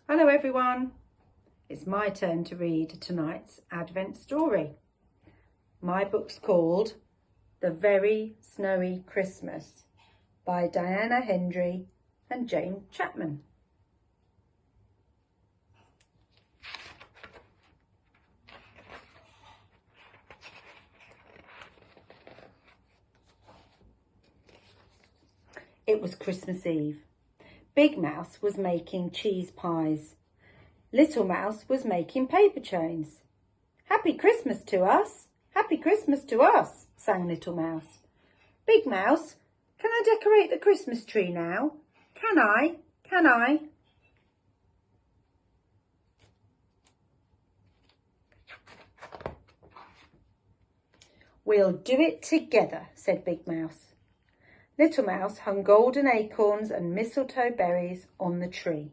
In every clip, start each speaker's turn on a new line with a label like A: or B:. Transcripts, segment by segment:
A: Hello everyone, it's my turn to read tonight's Advent story. My book's called The Very Snowy Christmas by Diana Hendry and James Chapman. It was Christmas Eve. Big Mouse was making cheese pies. Little Mouse was making paper chains. "Happy Christmas to us! Happy Christmas to us!" sang Little Mouse. "Big Mouse, can I decorate the Christmas tree now? Can I? Can I?" "We'll do it together," said Big Mouse. Little Mouse hung golden acorns and mistletoe berries on the tree.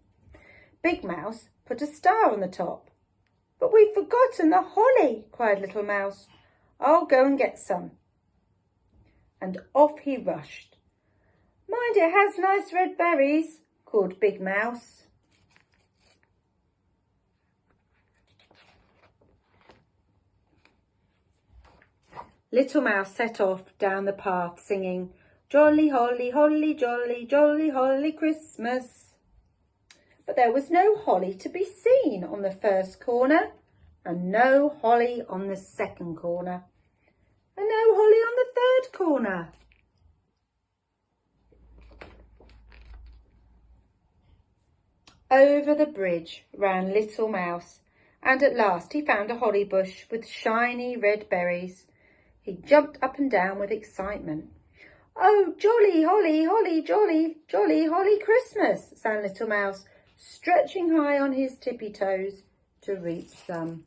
A: Big Mouse put a star on the top. "But we've forgotten the holly," cried Little Mouse. "I'll go and get some." And off he rushed. "Mind it has nice red berries," called Big Mouse. Little Mouse set off down the path singing, "Jolly, holly, holly, jolly, jolly, holly Christmas." But there was no holly to be seen on the first corner, and no holly on the second corner, and no holly on the third corner. Over the bridge ran Little Mouse, and at last he found a holly bush with shiny red berries. He jumped up and down with excitement. "Oh, jolly, holly, holly, jolly, jolly, holly Christmas," sang Little Mouse, stretching high on his tippy toes to reach some.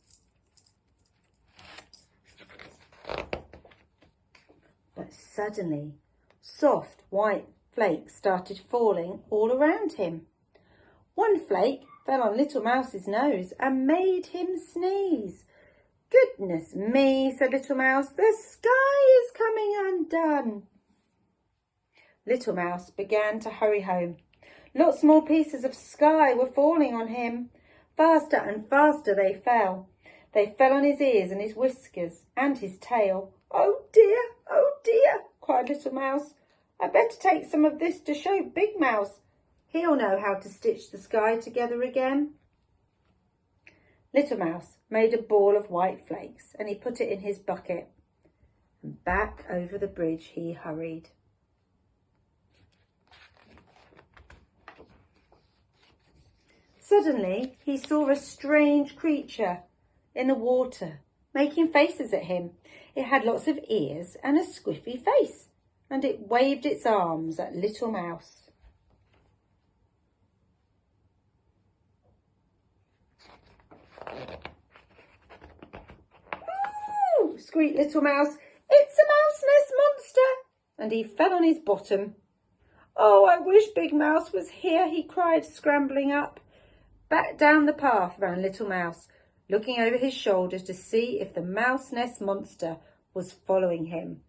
A: But suddenly, soft white flakes started falling all around him. One flake fell on Little Mouse's nose and made him sneeze. "Goodness me," said Little Mouse, "the sky is coming undone." Little Mouse began to hurry home. Lots more pieces of sky were falling on him. Faster and faster they fell. They fell on his ears and his whiskers and his tail. "Oh dear," cried Little Mouse. "I'd better take some of this to show Big Mouse. He'll know how to stitch the sky together again." Little Mouse made a ball of white flakes and he put it in his bucket. And back over the bridge he hurried. Suddenly he saw a strange creature in the water, making faces at him. It had lots of ears and a squiffy face, and it waved its arms at Little Mouse. "Ooh!" squeaked Little Mouse. "It's a mouse nest monster!" And he fell on his bottom. "Oh, I wish Big Mouse was here," he cried, scrambling up. Back down the path ran Little Mouse, looking over his shoulder to see if the mouse nest monster was following him.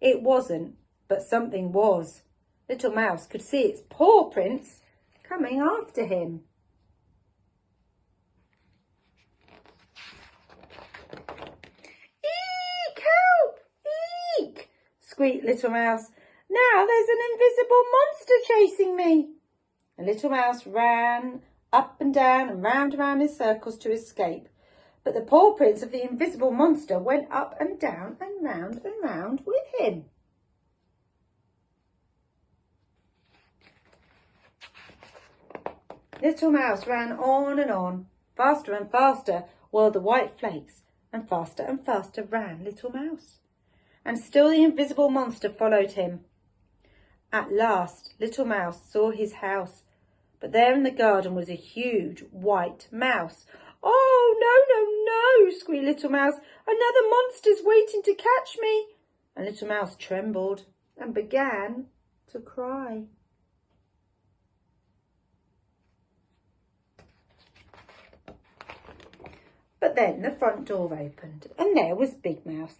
A: It wasn't, but something was. Little Mouse could see its paw prints coming after him. "Eek! Help! Eek!" squeaked Little Mouse. "Now there's an invisible monster chasing me." And Little Mouse ran up and down and round in circles to escape. But the paw prints of the invisible monster went up and down and round with him. Little Mouse ran on and on, faster and faster whirled the white flakes, and faster ran Little Mouse. And still the invisible monster followed him. At last Little Mouse saw his house, but there in the garden was a huge white mouse. "Oh, no, squeaked Little Mouse. "Another monster's waiting to catch me." And Little Mouse trembled and began to cry. But then the front door opened and there was Big Mouse.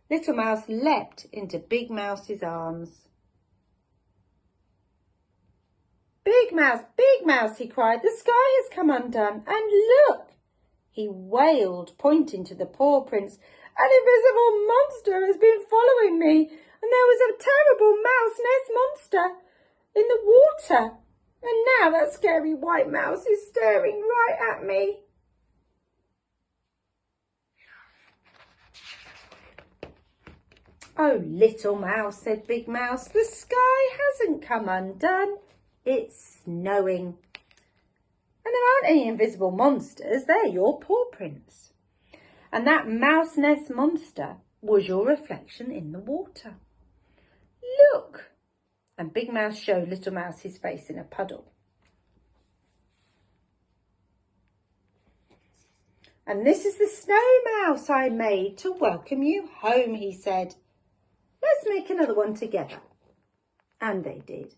A: Little Mouse leapt into Big Mouse's arms. Big Mouse, he cried, the sky has come undone, and look! He wailed, pointing to the paw prints. An invisible monster has been following me, and there was a terrible mouse nest monster in the water, and now that scary white mouse is staring right at me. Oh, little mouse, said Big Mouse, the sky hasn't come undone. It's snowing. And there aren't any invisible monsters, they're your paw prints. And that mouse nest monster was your reflection in the water. Look! And Big Mouse showed Little Mouse his face in a puddle. And this is the snow mouse I made to welcome you home, he said. Let's make another one together. And they did.